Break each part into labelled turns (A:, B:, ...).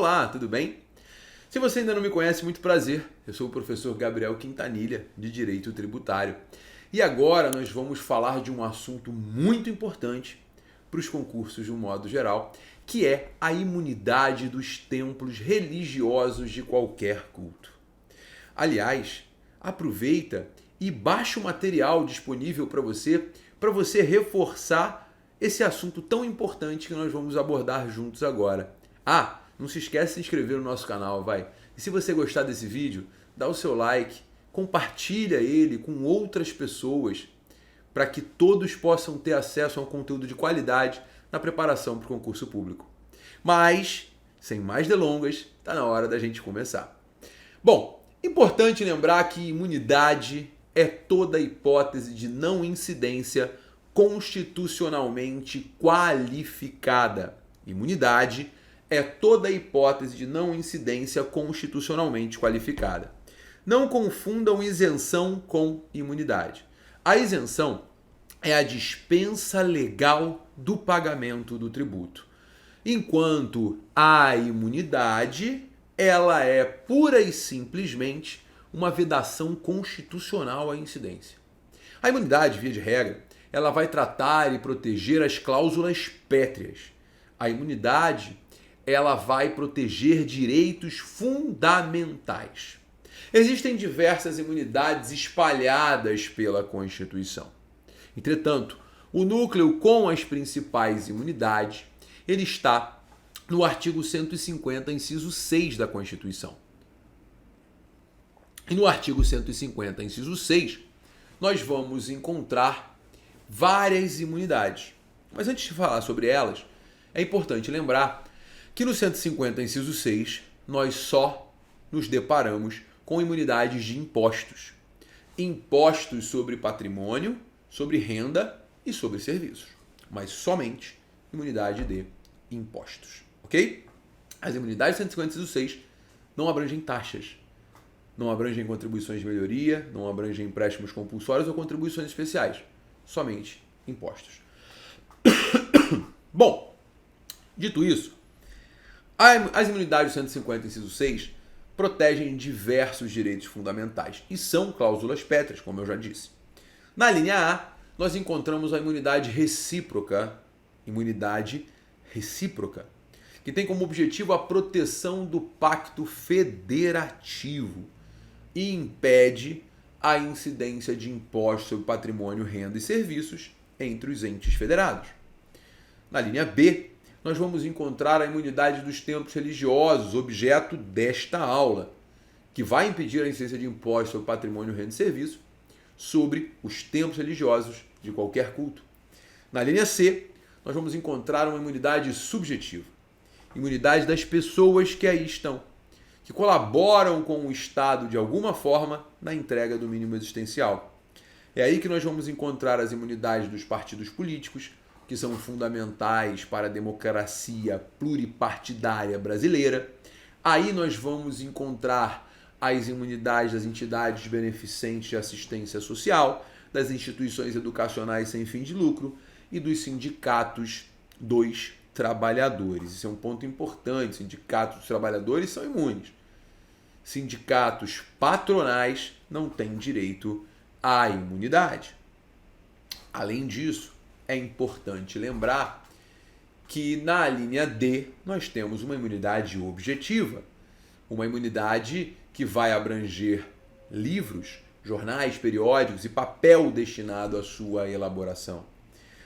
A: Olá, tudo bem? Se você ainda não me conhece, muito prazer. Eu sou o professor Gabriel Quintanilha, de Direito Tributário. E agora nós vamos falar de um assunto muito importante para os concursos de um modo geral, que é a imunidade dos templos religiosos de qualquer culto. Aliás, aproveita e baixa o material disponível para você reforçar esse assunto tão importante que nós vamos abordar juntos agora. Ah, não se esquece de se inscrever no nosso canal, vai. E se você gostar desse vídeo, dá o seu like, compartilha ele com outras pessoas para que todos possam ter acesso a um conteúdo de qualidade na preparação para o concurso público. Mas, sem mais delongas, está na hora da gente começar. Bom, importante lembrar que imunidade é toda hipótese de não incidência constitucionalmente qualificada. Imunidade é toda hipótese de não incidência constitucionalmente qualificada. Não confundam isenção com imunidade. A isenção é a dispensa legal do pagamento do tributo, enquanto a imunidade, ela é pura e simplesmente uma vedação constitucional à incidência. A imunidade, via de regra, ela vai tratar e proteger as cláusulas pétreas. A imunidade, ela vai proteger direitos fundamentais. Existem diversas imunidades espalhadas pela Constituição. Entretanto, o núcleo com as principais imunidades, ele está no artigo 150, inciso 6 da Constituição. E no artigo 150, inciso 6, nós vamos encontrar várias imunidades. Mas antes de falar sobre elas, é importante lembrar que no 150, inciso 6, nós só nos deparamos com imunidades de impostos. Impostos sobre patrimônio, sobre renda e sobre serviços. Mas somente imunidade de impostos. Ok? As imunidades 150, inciso 6 não abrangem taxas, não abrangem contribuições de melhoria, não abrangem empréstimos compulsórios ou contribuições especiais. Somente impostos. Bom, dito isso, as imunidades 150, inciso 6, protegem diversos direitos fundamentais e são cláusulas pétreas, como eu já disse. Na linha A, nós encontramos a imunidade recíproca, que tem como objetivo a proteção do pacto federativo e impede a incidência de impostos sobre patrimônio, renda e serviços entre os entes federados. Na linha B, nós vamos encontrar a imunidade dos templos religiosos, objeto desta aula, que vai impedir a incidência de impostos sobre patrimônio, renda e serviço sobre os templos religiosos de qualquer culto. Na linha C, nós vamos encontrar uma imunidade subjetiva, imunidade das pessoas que aí estão, que colaboram com o Estado de alguma forma na entrega do mínimo existencial. É aí que nós vamos encontrar as imunidades dos partidos políticos, que são fundamentais para a democracia pluripartidária brasileira. Aí nós vamos encontrar as imunidades das entidades beneficentes de assistência social, das instituições educacionais sem fim de lucro e dos sindicatos dos trabalhadores. Isso é um ponto importante. Sindicatos dos trabalhadores são imunes. Sindicatos patronais não têm direito à imunidade. Além disso, é importante lembrar que na linha D nós temos uma imunidade objetiva, uma imunidade que vai abranger livros, jornais, periódicos e papel destinado à sua elaboração.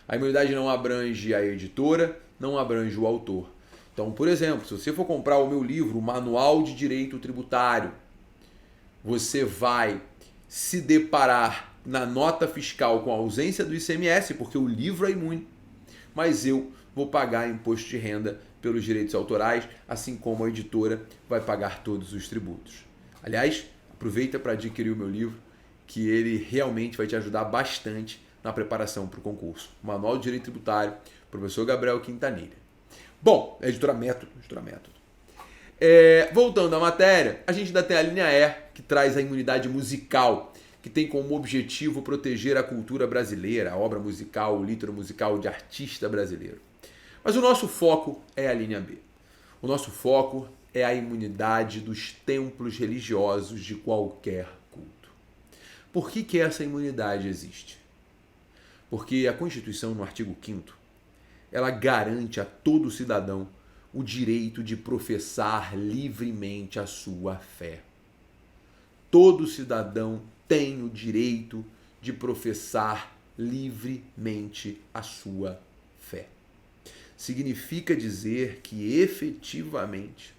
A: A imunidade não abrange a editora, não abrange o autor. Então, por exemplo, se você for comprar o meu livro, o Manual de Direito Tributário, você vai se deparar na nota fiscal com a ausência do ICMS, porque o livro é imune, mas eu vou pagar imposto de renda pelos direitos autorais, assim como a editora vai pagar todos os tributos. Aliás, aproveita para adquirir o meu livro, que ele realmente vai te ajudar bastante na preparação para o concurso. Manual de Direito Tributário, professor Gabriel Quintanilha. Bom, editora Método. Voltando à matéria, a gente ainda tem a linha E, que traz a imunidade musical, que tem como objetivo proteger a cultura brasileira, a obra musical, o lítulo musical de artista brasileiro. Mas o nosso foco é a linha B. O nosso foco é a imunidade dos templos religiosos de qualquer culto. Por que essa imunidade existe? Porque a Constituição, no artigo 5º, ela garante a todo cidadão o direito de professar livremente a sua fé. Todo cidadão tem o direito de professar livremente a sua fé. Significa dizer que efetivamente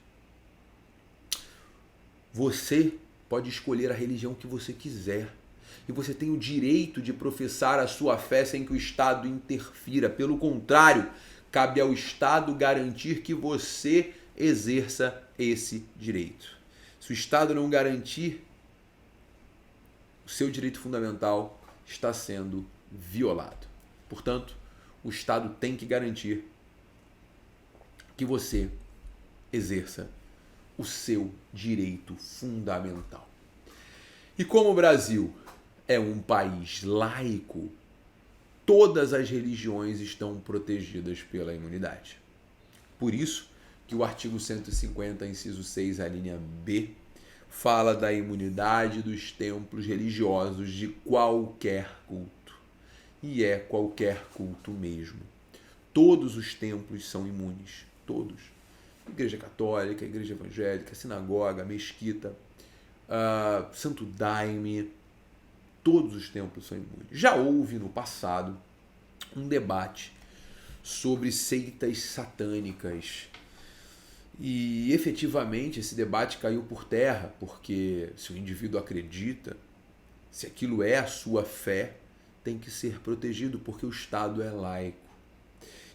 A: você pode escolher a religião que você quiser. E você tem o direito de professar a sua fé sem que o Estado interfira. Pelo contrário, cabe ao Estado garantir que você exerça esse direito. Se o Estado não garantir, o seu direito fundamental está sendo violado. Portanto, o Estado tem que garantir que você exerça o seu direito fundamental. E como o Brasil é um país laico, todas as religiões estão protegidas pela imunidade. Por isso que o artigo 150, inciso 6, a linha B, fala da imunidade dos templos religiosos de qualquer culto. E é qualquer culto mesmo. Todos os templos são imunes. Todos. Igreja católica, igreja evangélica, sinagoga, mesquita, santo daime, todos os templos são imunes. Já houve no passado um debate sobre seitas satânicas. E efetivamente esse debate caiu por terra, porque se o indivíduo acredita, se aquilo é a sua fé, tem que ser protegido, porque o Estado é laico.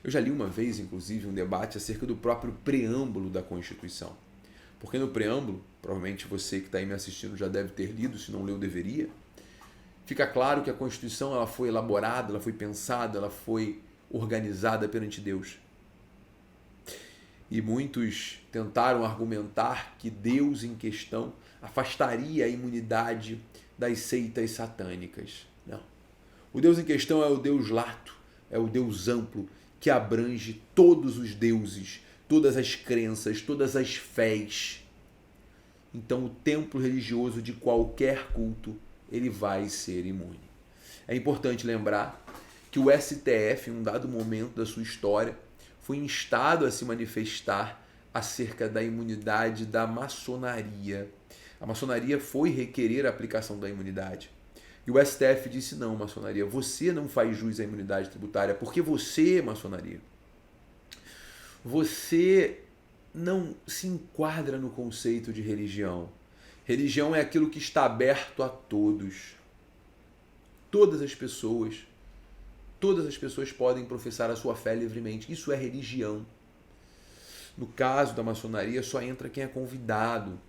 A: Eu já li uma vez, inclusive, um debate acerca do próprio preâmbulo da Constituição. Porque no preâmbulo, provavelmente você que está aí me assistindo já deve ter lido, se não leu, deveria, fica claro que a Constituição ela foi elaborada, ela foi pensada, ela foi organizada perante Deus. E muitos tentaram argumentar que Deus em questão afastaria a imunidade das seitas satânicas. Não. O Deus em questão é o Deus lato, é o Deus amplo, que abrange todos os deuses, todas as crenças, todas as fés. Então o templo religioso de qualquer culto, ele vai ser imune. É importante lembrar que o STF, em um dado momento da sua história, foi instado a se manifestar acerca da imunidade da maçonaria. A maçonaria foi requerer a aplicação da imunidade. E o STF disse, não, maçonaria, você não faz jus à imunidade tributária, porque você, maçonaria, você não se enquadra no conceito de religião. Religião é aquilo que está aberto a todos. Todas as pessoas podem professar a sua fé livremente. Isso é religião. No caso da maçonaria, só entra quem é convidado.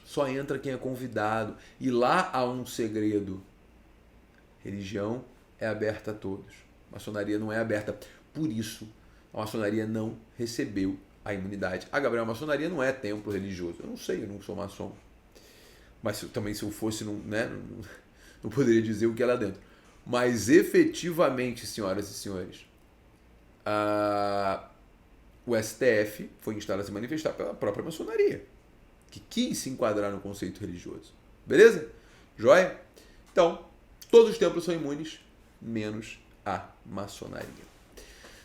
A: Só entra quem é convidado. E lá há um segredo. Religião é aberta a todos. Maçonaria não é aberta. Por isso, a maçonaria não recebeu a imunidade. Ah, Gabriel, a maçonaria não é templo religioso. Eu não sei, eu não sou maçom. Mas também se eu fosse, não poderia dizer o que é lá dentro. Mas efetivamente, senhoras e senhores, o STF foi instado a se manifestar pela própria maçonaria, que quis se enquadrar no conceito religioso. Beleza? Joia? Então, todos os templos são imunes, menos a maçonaria.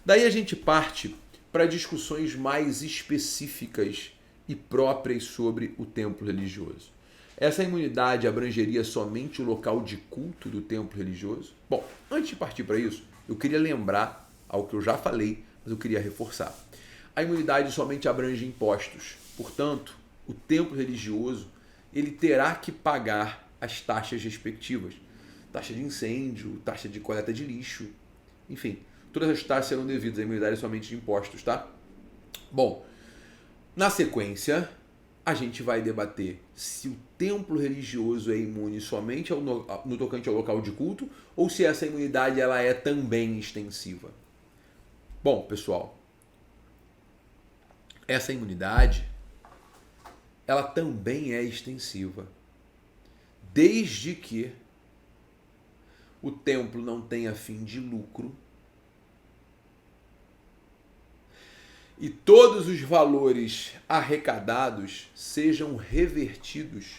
A: Daí a gente parte para discussões mais específicas e próprias sobre o templo religioso. Essa imunidade abrangeria somente o local de culto do templo religioso? Bom, antes de partir para isso, eu queria lembrar algo que eu já falei, mas eu queria reforçar. A imunidade somente abrange impostos. Portanto, o templo religioso ele terá que pagar as taxas respectivas. Taxa de incêndio, taxa de coleta de lixo, enfim, todas as taxas serão devidas. A imunidade é somente de impostos, tá? Bom, na sequência, a gente vai debater se o templo religioso é imune somente no tocante ao local de culto ou se essa imunidade ela é também extensiva. Bom, pessoal, essa imunidade ela também é extensiva, desde que o templo não tenha fim de lucro e todos os valores arrecadados sejam revertidos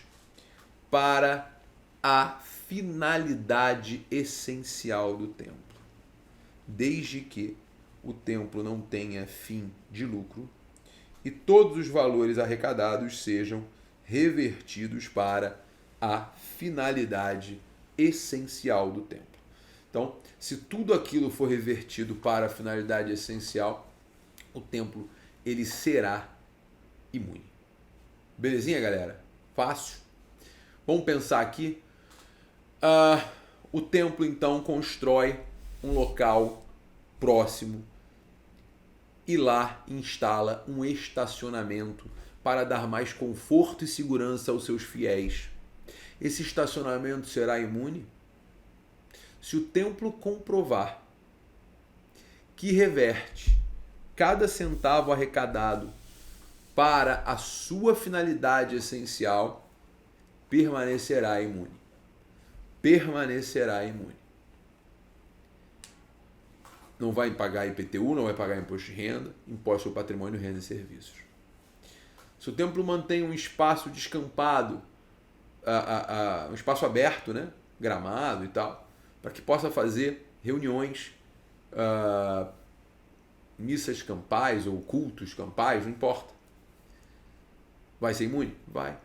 A: para a finalidade essencial do templo, desde que o templo não tenha fim de lucro e todos os valores arrecadados sejam revertidos para a finalidade essencial do templo. Então, se tudo aquilo for revertido para a finalidade essencial, o templo ele será imune. Belezinha, galera? Fácil? Vamos pensar aqui. O templo, então, constrói um local próximo e lá instala um estacionamento para dar mais conforto e segurança aos seus fiéis. Esse estacionamento será imune? Se o templo comprovar que reverte cada centavo arrecadado para a sua finalidade essencial, permanecerá imune. Permanecerá imune. Não vai pagar IPTU, não vai pagar imposto de renda, imposto sobre patrimônio, renda e serviços. Se o templo mantém um espaço descampado, um espaço aberto, né, gramado e tal, para que possa fazer reuniões, missas campais ou cultos campais, não importa. Vai ser imune? Vai.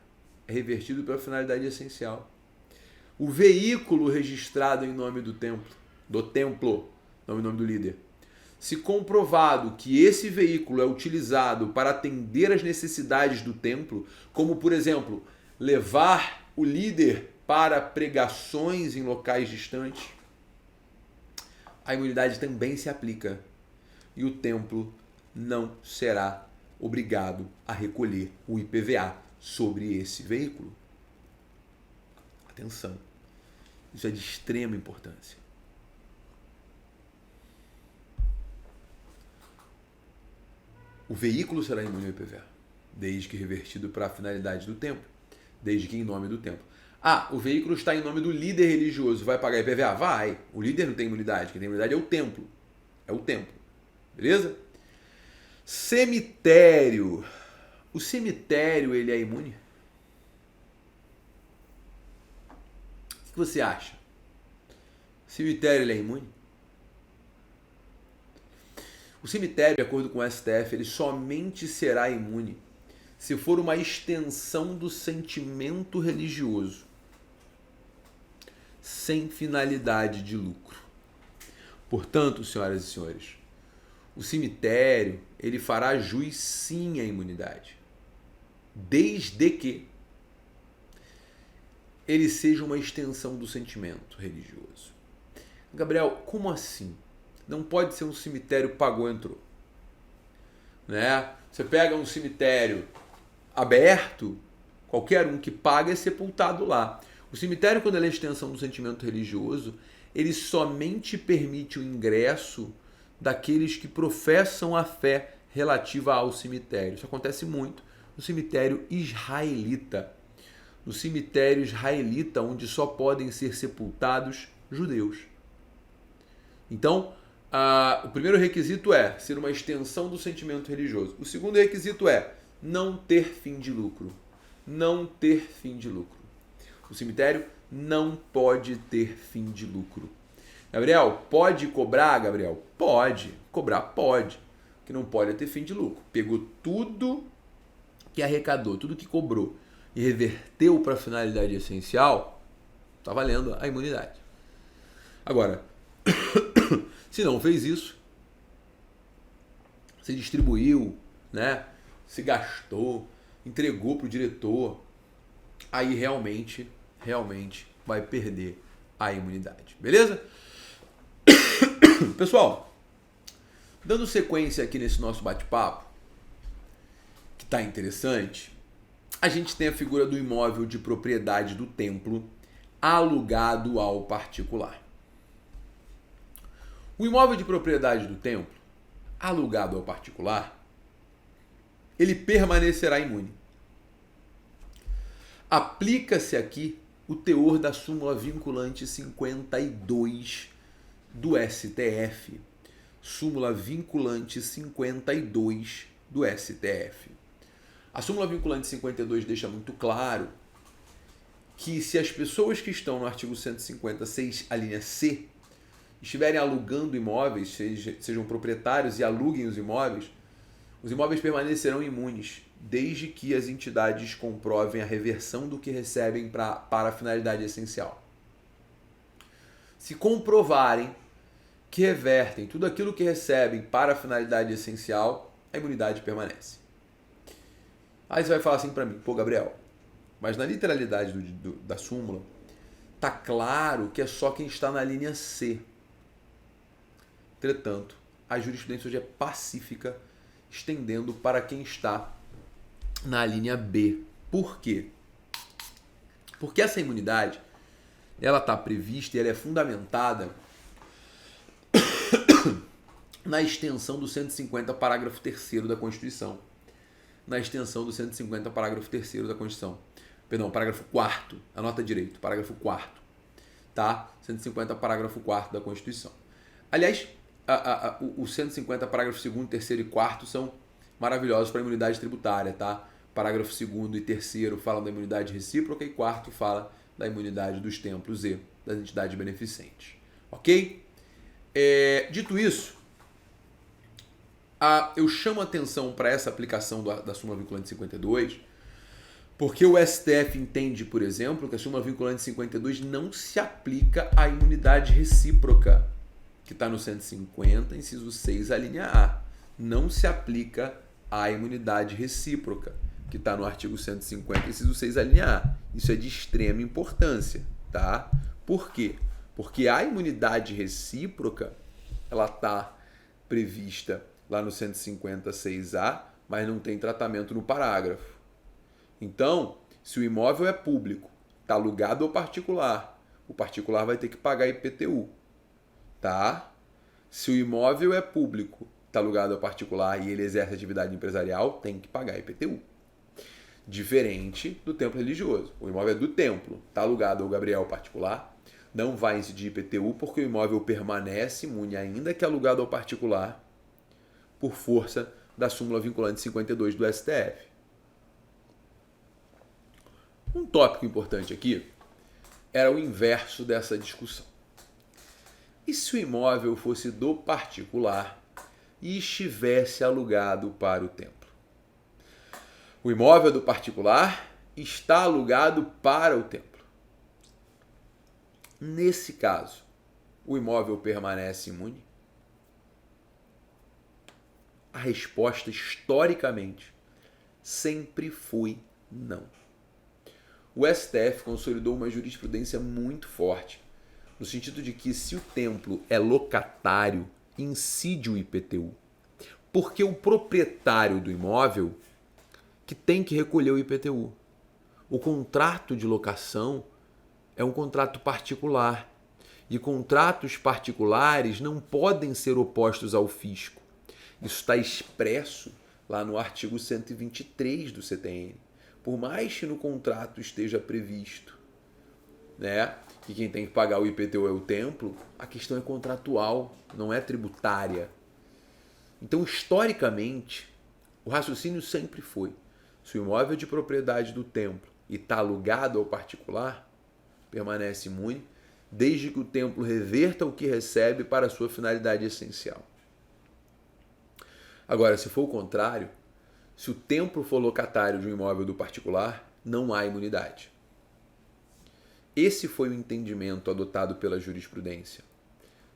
A: É revertido pela finalidade essencial. O veículo registrado em nome do templo, não em nome do líder. Se comprovado que esse veículo é utilizado para atender às necessidades do templo, como, por exemplo, levar o líder para pregações em locais distantes, a imunidade também se aplica e o templo não será obrigado a recolher o IPVA sobre esse veículo. Atenção, isso é de extrema importância. O veículo será imune ao IPVA, desde que revertido para a finalidade do templo, desde que em nome do templo. O veículo está em nome do líder religioso, vai pagar IPVA? Vai. O líder não tem imunidade, quem tem imunidade é o templo. É o templo. Beleza? Cemitério. O cemitério, ele é imune? O que você acha? O cemitério, ele é imune? O cemitério, de acordo com o STF, ele somente será imune se for uma extensão do sentimento religioso, sem finalidade de lucro. Portanto, senhoras e senhores, o cemitério, ele fará jus sim à imunidade, desde que ele seja uma extensão do sentimento religioso. Gabriel, como assim? Não pode ser um cemitério pagou, entrou. Né? Você pega um cemitério aberto, qualquer um que paga é sepultado lá. O cemitério, quando ele é extensão do sentimento religioso, ele somente permite o ingresso daqueles que professam a fé relativa ao cemitério. Isso acontece muito no cemitério israelita. No cemitério israelita, onde só podem ser sepultados judeus. Então, o primeiro requisito é ser uma extensão do sentimento religioso. O segundo requisito é não ter fim de lucro. Não ter fim de lucro. O cemitério não pode ter fim de lucro. Gabriel, pode cobrar, Gabriel? Pode. Cobrar pode. O que não pode é ter fim de lucro. Pegou tudo que arrecadou, tudo que cobrou e reverteu para a finalidade essencial, está valendo a imunidade. Agora, se não fez isso, se distribuiu, né, se gastou, entregou para o diretor, aí realmente vai perder a imunidade. Beleza? Pessoal, dando sequência aqui nesse nosso bate-papo, que está interessante, a gente tem a figura do imóvel de propriedade do templo alugado ao particular. O imóvel de propriedade do templo, alugado ao particular, ele permanecerá imune. Aplica-se aqui o teor da súmula vinculante 52 do STF súmula vinculante 52 do STF. A súmula vinculante 52 deixa muito claro que se as pessoas que estão no artigo 156, a linha C, estiverem alugando imóveis, sejam proprietários e aluguem os imóveis permanecerão imunes, desde que as entidades comprovem a reversão do que recebem para a finalidade essencial. Se comprovarem que revertem tudo aquilo que recebem para a finalidade essencial, a imunidade permanece. Aí você vai falar assim para mim, pô, Gabriel, mas na literalidade da súmula, tá claro que é só quem está na linha C. Entretanto, a jurisprudência hoje é pacífica, estendendo para quem está na linha B. Por quê? Porque essa imunidade, ela está prevista e ela é fundamentada na extensão do 150, parágrafo 3º da Constituição. Na extensão do 150, parágrafo 3º da Constituição. Perdão, parágrafo 4º. Anota direito, parágrafo 4º. Tá? 150, parágrafo 4º da Constituição. Aliás, o 150, parágrafo 2º, 3º e 4º são maravilhosos para a imunidade tributária, tá? Parágrafo 2º e 3º falam da imunidade recíproca e 4º fala da imunidade dos templos e das entidades beneficentes. Ok? Dito isso, eu chamo a atenção para essa aplicação da súmula vinculante 52, porque o STF entende, por exemplo, que a súmula vinculante 52 não se aplica à imunidade recíproca, que está no 150, inciso 6, a linha A. Não se aplica à imunidade recíproca, que está no artigo 150, inciso 6, a linha A. Isso é de extrema importância, tá? Por quê? Porque a imunidade recíproca, ela está prevista lá no 156A, mas não tem tratamento no parágrafo. Então, se o imóvel é público, está alugado ao particular, o particular vai ter que pagar IPTU, tá? Se o imóvel é público, está alugado ao particular e ele exerce atividade empresarial, tem que pagar IPTU. Diferente do templo religioso. O imóvel é do templo, está alugado ao Gabriel particular, não vai incidir IPTU porque o imóvel permanece imune ainda que alugado ao particular por força da súmula vinculante 52 do STF. Um tópico importante aqui era o inverso dessa discussão. E se o imóvel fosse do particular e estivesse alugado para o templo? O imóvel do particular está alugado para o templo. Nesse caso, o imóvel permanece imune? A resposta, historicamente, sempre foi não. O STF consolidou uma jurisprudência muito forte, no sentido de que se o templo é locatário, incide o IPTU, porque o proprietário do imóvel que tem que recolher o IPTU. O contrato de locação é um contrato particular e contratos particulares não podem ser opostos ao fisco. Isso está expresso lá no artigo 123 do CTN. Por mais que no contrato esteja previsto, né, que quem tem que pagar o IPTU é o templo, a questão é contratual, não é tributária. Então, historicamente, o raciocínio sempre foi: se o imóvel é de propriedade do templo e está alugado ao particular, permanece imune, desde que o templo reverta o que recebe para a sua finalidade essencial. Agora, se for o contrário, se o templo for locatário de um imóvel do particular, não há imunidade. Esse foi o entendimento adotado pela jurisprudência.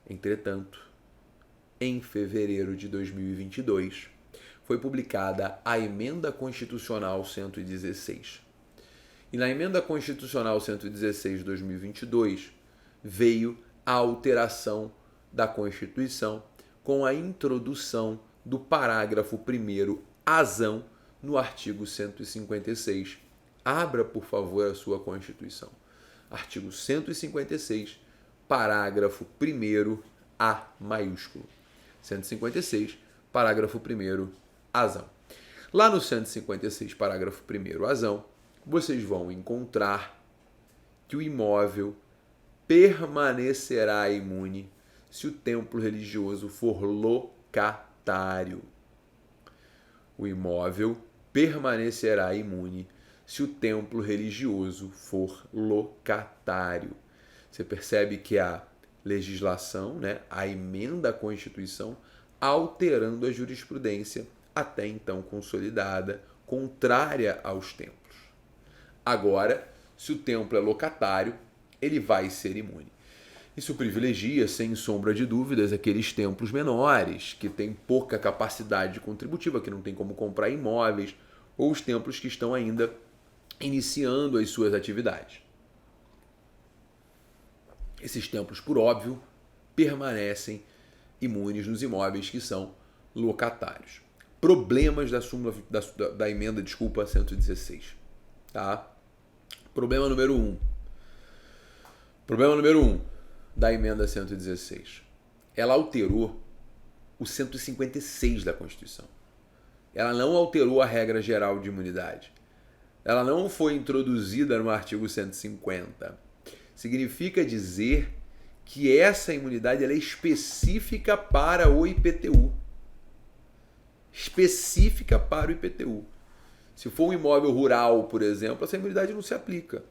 A: Entretanto, em fevereiro de 2022, foi publicada a Emenda Constitucional 116. E na Emenda Constitucional 116 de 2022, veio a alteração da Constituição com a introdução do parágrafo 1º azão no artigo 156. Abra, por favor, a sua Constituição. Artigo 156, parágrafo 1º A maiúsculo. 156, parágrafo 1º azão. Lá no 156, parágrafo 1º azão, vocês vão encontrar que o imóvel permanecerá imune se o templo religioso for locatário. O imóvel permanecerá imune se o templo religioso for locatário. Você percebe que a legislação, né, a emenda à Constituição, alterando a jurisprudência até então consolidada, contrária aos templos. Agora, se o templo é locatário, ele vai ser imune. Isso privilegia, sem sombra de dúvidas, aqueles templos menores, que têm pouca capacidade contributiva, que não tem como comprar imóveis, ou os templos que estão ainda iniciando as suas atividades. Esses templos, por óbvio, permanecem imunes nos imóveis que são locatários. Problemas da emenda 116. Tá? Problema número 1. Problema número 1 da emenda 116. Ela alterou o 156 da Constituição. Ela não alterou a regra geral de imunidade. Ela não foi introduzida no artigo 150. Significa dizer que essa imunidade ela é específica para o IPTU. Específica para o IPTU. Se for um imóvel rural, por exemplo, essa imunidade não se aplica.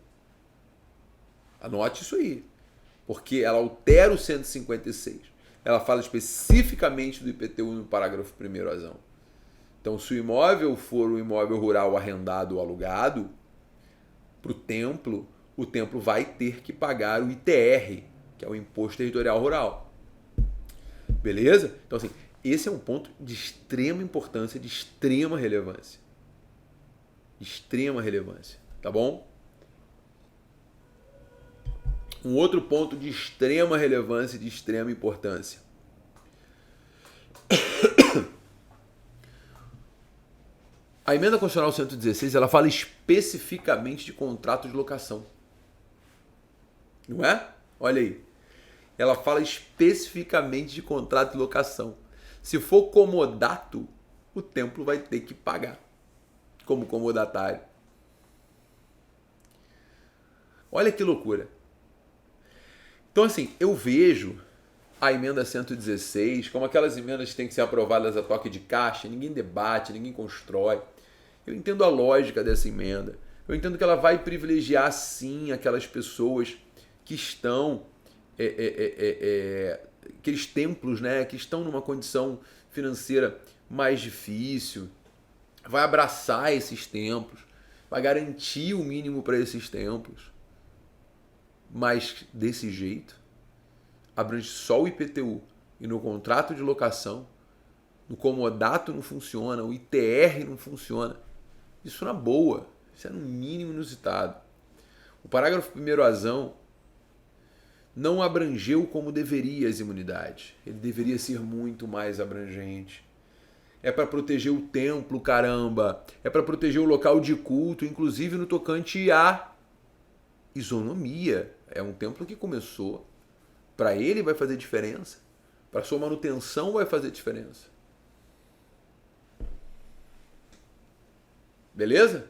A: Anote isso aí. Porque ela altera o 156. Ela fala especificamente do IPTU no parágrafo 1º. Então, se o imóvel for um imóvel rural arrendado ou alugado, para o templo vai ter que pagar o ITR, que é o Imposto Territorial Rural. Beleza? Então, assim, esse é um ponto de extrema importância, de extrema relevância. Extrema relevância, tá bom? Um outro ponto de extrema relevância e de extrema importância. A emenda constitucional 116, ela fala especificamente de contrato de locação. Não é? Olha aí. Ela fala especificamente de contrato de locação. Se for comodato, o templo vai ter que pagar como comodatário. Olha que loucura. Então, assim, eu vejo a emenda 116 como aquelas emendas que têm que ser aprovadas a toque de caixa, ninguém debate, ninguém constrói. Eu entendo a lógica dessa emenda. Eu entendo que ela vai privilegiar, sim, aquelas pessoas que estão, aqueles templos, né, que estão numa condição financeira mais difícil, vai abraçar esses templos, vai garantir o mínimo para esses templos. Mas desse jeito, abrange só o IPTU e no contrato de locação, no comodato não funciona, o ITR não funciona. Isso na boa, isso é no mínimo inusitado. O parágrafo 1º não abrangeu como deveria as imunidades. Ele deveria ser muito mais abrangente. É para proteger o templo, caramba. É para proteger o local de culto, inclusive no tocante à isonomia. É um templo que começou. Para ele vai fazer diferença. Para sua manutenção vai fazer diferença. Beleza?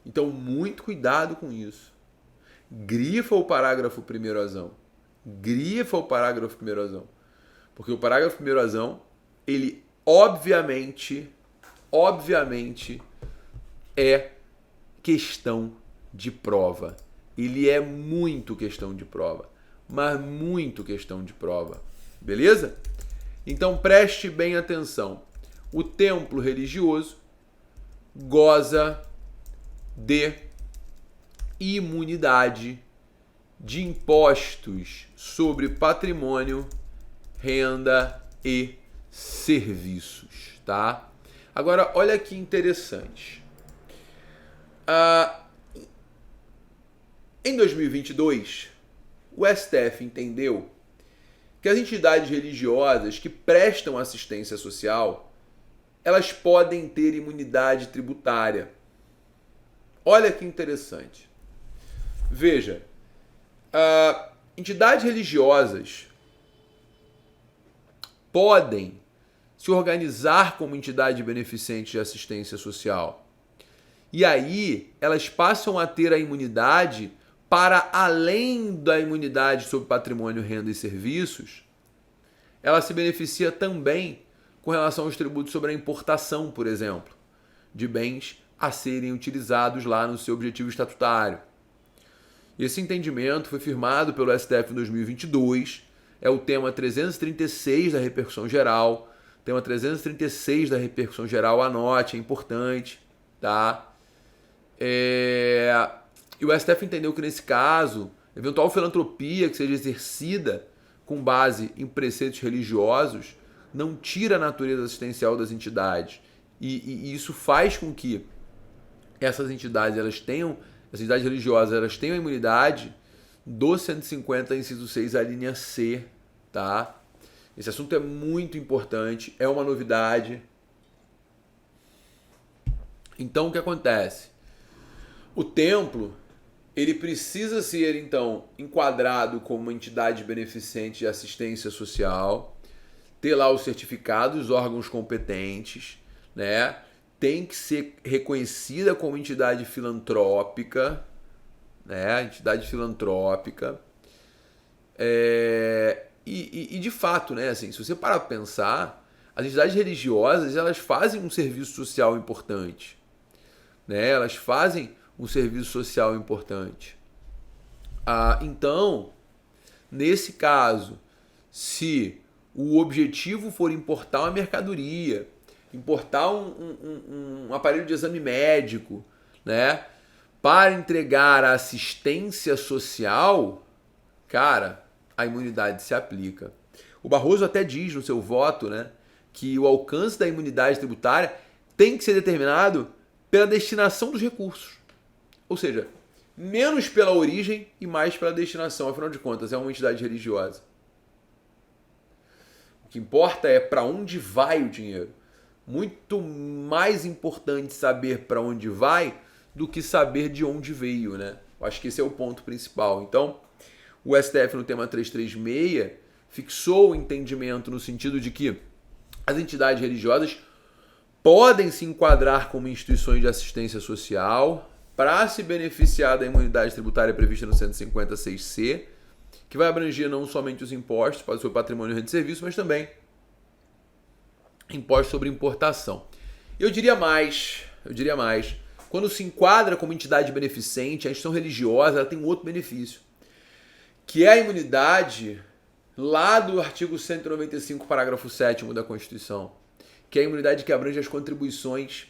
A: Então, muito cuidado com isso. Grifa o parágrafo 1º. Grifa o parágrafo 1º. Porque o parágrafo 1º, ele obviamente é questão de prova. Ele é muito questão de prova. Mas muito questão de prova. Beleza? Então preste bem atenção. O templo religioso goza de imunidade de impostos sobre patrimônio, renda e serviços, tá? Agora, olha que interessante. Em 2022, o STF entendeu que as entidades religiosas que prestam assistência social, elas podem ter imunidade tributária. Olha que interessante. Veja, entidades religiosas podem se organizar como entidade beneficente de assistência social. E aí, elas passam a ter a imunidade para além da imunidade sobre patrimônio, renda e serviços, ela se beneficia também com relação aos tributos sobre a importação, por exemplo, de bens a serem utilizados lá no seu objetivo estatutário. Esse entendimento foi firmado pelo STF em 2022, é o tema 336 da repercussão geral. Tema 336 da repercussão geral, anote, é importante, tá? E o STF entendeu que, nesse caso, eventual filantropia que seja exercida com base em preceitos religiosos não tira a natureza assistencial das entidades. E isso faz com que essas entidades, as entidades religiosas, elas tenham a imunidade do 150, inciso 6, a linha C, tá? Esse assunto é muito importante, é uma novidade. Então, o que acontece? O templo, ele precisa ser, então, enquadrado como uma entidade beneficente de assistência social, ter lá os certificados dos órgãos competentes, né? Tem que ser reconhecida como entidade filantrópica, né? Entidade filantrópica. E de fato, né? Assim, se você parar para pensar, as entidades religiosas, elas fazem um serviço social importante, né? Elas fazem um serviço social importante. Então, nesse caso, se o objetivo for importar uma mercadoria, importar um aparelho de exame médico, né, para entregar a assistência social, cara, a imunidade se aplica. O Barroso até diz no seu voto, né, que o alcance da imunidade tributária tem que ser determinado pela destinação dos recursos. Ou seja, menos pela origem e mais pela destinação. Afinal de contas, é uma entidade religiosa. O que importa é para onde vai o dinheiro. Muito mais importante saber para onde vai do que saber de onde veio, né? Eu acho que esse é o ponto principal. Então, o STF no tema 336 fixou o entendimento no sentido de que as entidades religiosas podem se enquadrar como instituições de assistência social para se beneficiar da imunidade tributária prevista no 156C, que vai abranger não somente os impostos para o seu patrimônio e renda de serviço, mas também impostos sobre importação. Eu diria mais, quando se enquadra como entidade beneficente, a instituição religiosa ela tem um outro benefício, que é a imunidade lá do artigo 195, parágrafo 7º da Constituição, que é a imunidade que abrange as contribuições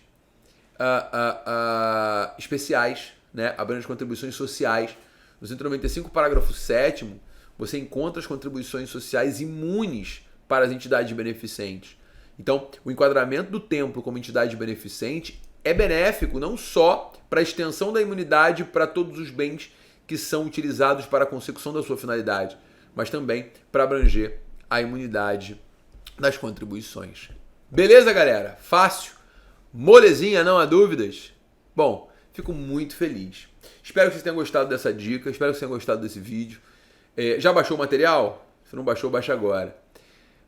A: especiais, né? Abrange as contribuições sociais. No 195, parágrafo 7º, você encontra as contribuições sociais imunes para as entidades beneficentes. Então, o enquadramento do templo como entidade beneficente é benéfico não só para a extensão da imunidade para todos os bens que são utilizados para a consecução da sua finalidade, mas também para abranger a imunidade das contribuições. Beleza, galera? Fácil? Molezinha, não há dúvidas? Bom, fico muito feliz. Espero que vocês tenham gostado dessa dica, espero que vocês tenham gostado desse vídeo. Já baixou o material? Se não baixou, baixa agora.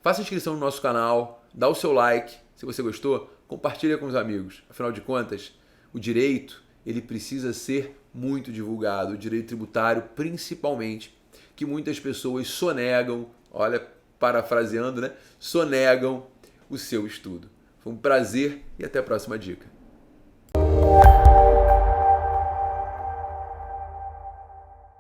A: Faça inscrição no nosso canal, dá o seu like. Se você gostou, compartilha com os amigos. Afinal de contas, o direito ele precisa ser muito divulgado. O direito tributário, principalmente, que muitas pessoas sonegam, olha, parafraseando, né? Sonegam o seu estudo. Foi um prazer e até a próxima dica.